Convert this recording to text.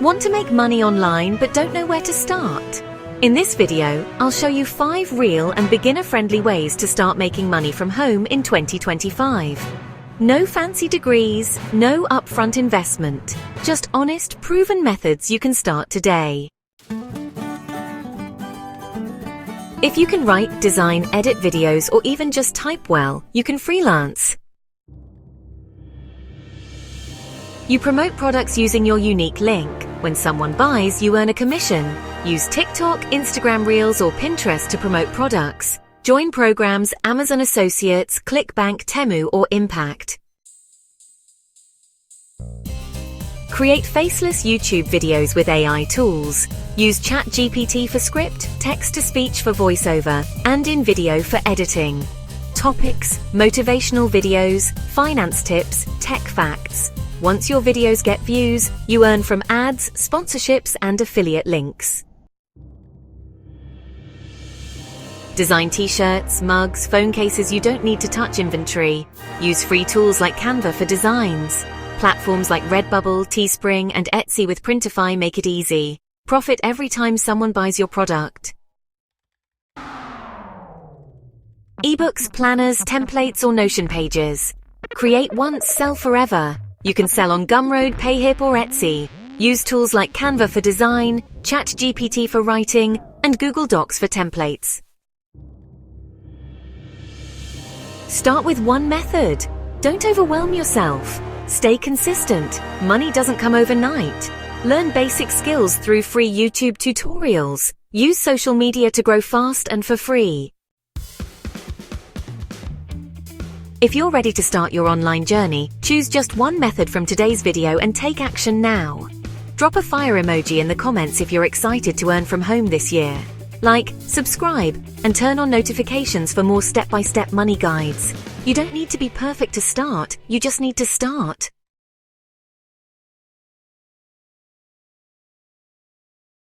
Want to make money online but don't know where to start? In this video, I'll show you 5 real and beginner-friendly ways to start making money from home in 2025. No fancy degrees, no upfront investment, just honest, proven methods you can start today. If you can write, design, edit videos, or even just type well, you can freelance. You promote products using your unique link. When someone buys, you earn a commission. Use TikTok, Instagram Reels, or Pinterest to promote products. Join programs Amazon Associates, ClickBank, Temu, or Impact. Create faceless YouTube videos with AI tools. Use ChatGPT for script, text-to-speech for voiceover, and in video for editing. Topics, motivational videos, finance tips, tech facts. Once your videos get views, you earn from ads, sponsorships, and affiliate links. Design t-shirts, mugs, phone cases you don't need to touch inventory. Use free tools like Canva for designs. Platforms like Redbubble, Teespring, and Etsy with Printify make it easy. Profit every time someone buys your product. Ebooks, planners, templates, or Notion pages. Create once, sell forever. You can sell on Gumroad, Payhip, or Etsy. Use tools like Canva for design, ChatGPT for writing, and Google Docs for templates. Start with one method. Don't overwhelm yourself. Stay consistent. Money doesn't come overnight. Learn basic skills through free YouTube tutorials. Use social media to grow fast and for free. If you're ready to start your online journey, choose just one method from today's video and take action now. Drop a fire emoji in the comments if you're excited to earn from home this year. Like, subscribe, and turn on notifications for more step-by-step money guides. You don't need to be perfect to start, you just need to start.